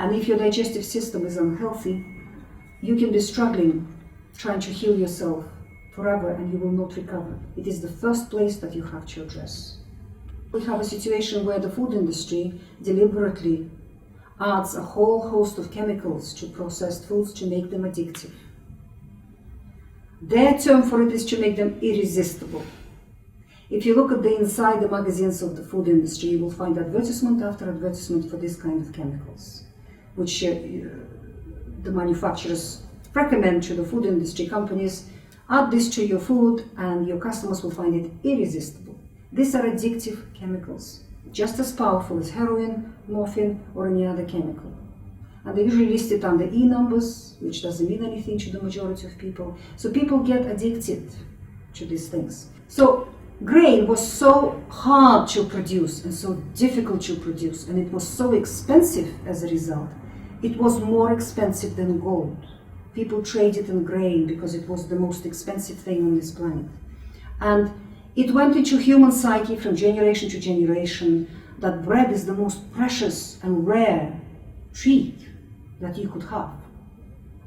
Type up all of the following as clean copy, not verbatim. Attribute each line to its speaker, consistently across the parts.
Speaker 1: And if your digestive system is unhealthy, you can be struggling, trying to heal yourself forever, and you will not recover. It is the first place that you have to address. We have a situation where the food industry deliberately adds a whole host of chemicals to processed foods to make them addictive. Their term for it is to make them irresistible. If you look at the inside the magazines of the food industry, you will find advertisement after advertisement for this kind of chemicals, which the manufacturers recommend to the food industry companies. Add this to your food and your customers will find it irresistible. These are addictive chemicals, just as powerful as heroin, morphine, or any other chemical. And they usually list it under E numbers, which doesn't mean anything to the majority of people. So people get addicted to these things. So grain was so hard to produce and so difficult to produce, and it was so expensive as a result. It was more expensive than gold. People traded in grain because it was the most expensive thing on this planet. And it went into human psyche from generation to generation that bread is the most precious and rare treat that you could have,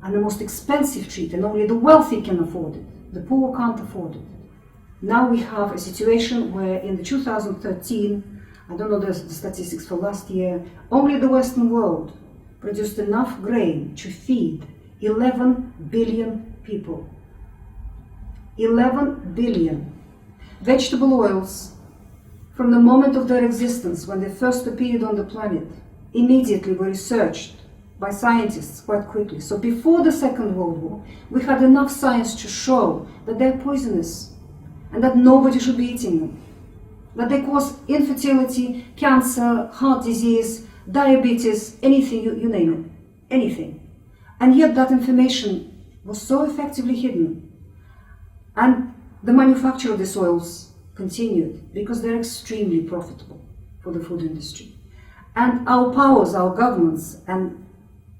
Speaker 1: and the most expensive treat, and only the wealthy can afford it. The poor can't afford it. Now we have a situation where in the 2013, I don't know the statistics for last year, only the Western world produced enough grain to feed 11 billion people. 11 billion. Vegetable oils, from the moment of their existence, when they first appeared on the planet, immediately were researched by scientists quite quickly. So before the Second World War, we had enough science to show that they're poisonous and that nobody should be eating them, that they cause infertility, cancer, heart disease, diabetes, anything, you name it, anything. And yet that information was so effectively hidden. And the manufacture of these oils continued because they're extremely profitable for the food industry. And our powers, our governments and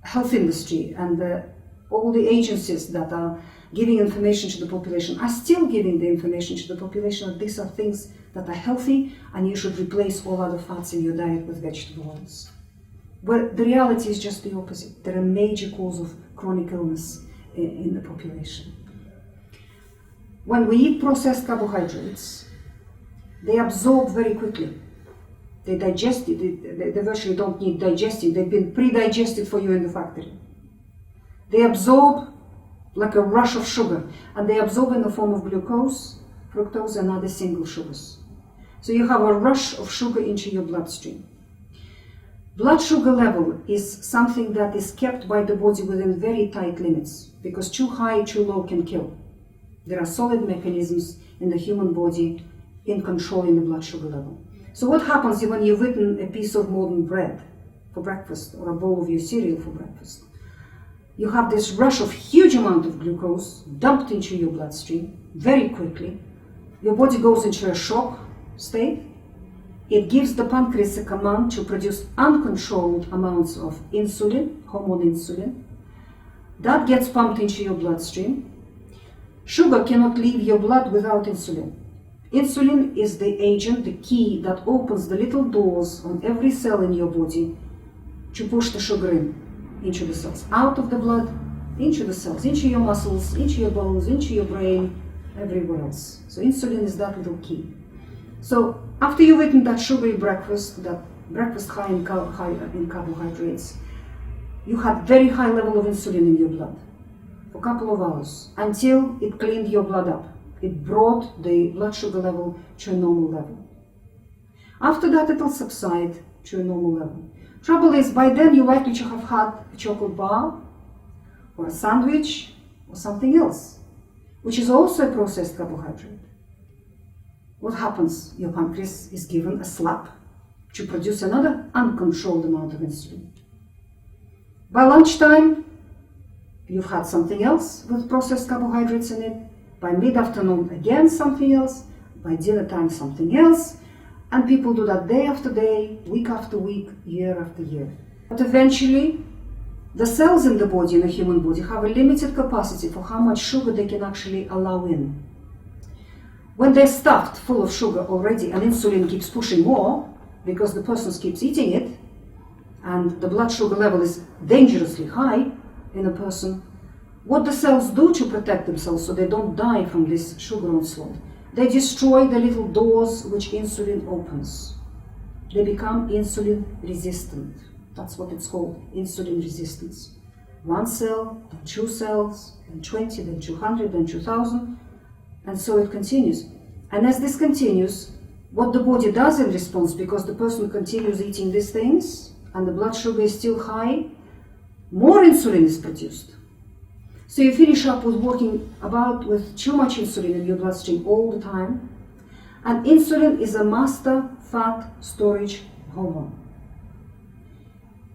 Speaker 1: health industry and all the agencies that are giving information to the population are still giving the information to the population that these are things that are healthy and you should replace all other fats in your diet with vegetable oils. But the reality is just the opposite. They're a major cause of chronic illness in the population. When we eat processed carbohydrates, they absorb very quickly. They digest it. They virtually don't need digesting. They've been pre-digested for you in the factory. They absorb like a rush of sugar, and they absorb in the form of glucose, fructose, and other single sugars. So you have a rush of sugar into your bloodstream. Blood sugar level is something that is kept by the body within very tight limits, because too high, too low can kill. There are solid mechanisms in the human body in controlling the blood sugar level. So what happens when you've eaten a piece of modern bread for breakfast or a bowl of your cereal for breakfast? You have this rush of huge amount of glucose dumped into your bloodstream very quickly. Your body goes into a shock state. It gives the pancreas a command to produce uncontrolled amounts of insulin, hormone insulin. That gets pumped into your bloodstream. Sugar cannot leave your blood without insulin. Insulin is the agent, the key that opens the little doors on every cell in your body to push the sugar into the cells, out of the blood, into the cells, into your muscles, into your bones, into your brain, everywhere else. So insulin is that little key. So after you've eaten that sugary breakfast, that breakfast high in carbohydrates, you had very high level of insulin in your blood for a couple of hours until it cleaned your blood up. It brought the blood sugar level to a normal level. After that, it will subside to a normal level. Trouble is, by then you're likely to have had a chocolate bar or a sandwich or something else, which is also a processed carbohydrate. What happens? Your pancreas is given a slap to produce another uncontrolled amount of insulin. By lunchtime, you've had something else with processed carbohydrates in it. By mid-afternoon, again something else. By dinner time, something else. And people do that day after day, week after week, year after year. But eventually, the cells in the body, in the human body, have a limited capacity for how much sugar they can actually allow in. When they're stuffed full of sugar already and insulin keeps pushing more, because the person keeps eating it, and the blood sugar level is dangerously high in a person, what the cells do to protect themselves so they don't die from this sugar onslaught, they destroy the little doors which insulin opens. They become insulin resistant. That's what it's called, insulin resistance. 1 cell, then 2 cells, then 20, then 200, then 2000, and so it continues. And as this continues, what the body does in response, because the person continues eating these things and the blood sugar is still high, more insulin is produced. So you finish up with walking about with too much insulin in your bloodstream all the time. And insulin is a master fat storage hormone.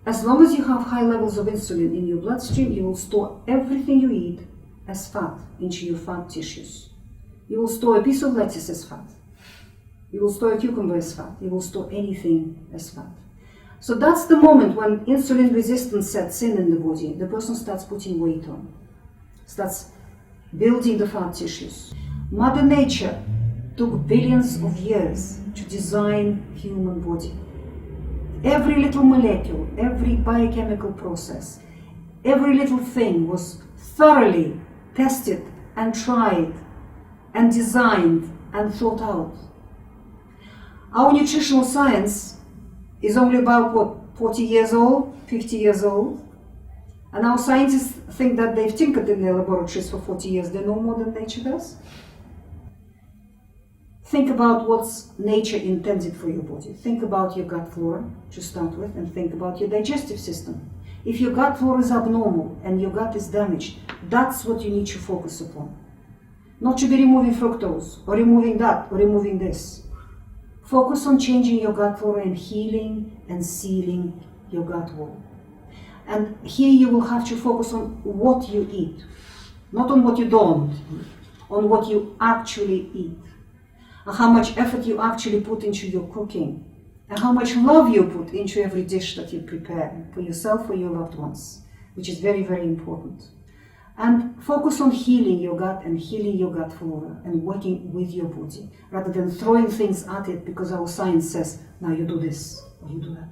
Speaker 1: As long as you have high levels of insulin in your bloodstream, you will store everything you eat as fat into your fat tissues. You will store a piece of lettuce as fat. You will store a cucumber as fat. You will store anything as fat. So that's the moment when insulin resistance sets in the body. The person starts putting weight on, starts building the fat tissues. Mother Nature took billions of years to design human body. Every little molecule, every biochemical process, every little thing was thoroughly tested and tried and designed and thought out. Our nutritional science is only about, 40 years old, 50 years old? And our scientists think that they've tinkered in their laboratories for 40 years. They know more than nature does. Think about what's nature intended for your body. Think about your gut flora to start with, and think about your digestive system. If your gut flora is abnormal and your gut is damaged, that's what you need to focus upon. Not to be removing fructose, or removing that, or removing this. Focus on changing your gut flora and healing and sealing your gut wall. And here you will have to focus on what you eat, not on what you don't eat, on what you actually eat, and how much effort you actually put into your cooking, and how much love you put into every dish that you prepare for yourself, for your loved ones, which is very, very important. And focus on healing your gut and healing your gut flora and working with your body, rather than throwing things at it because our science says, now you do this or you do that.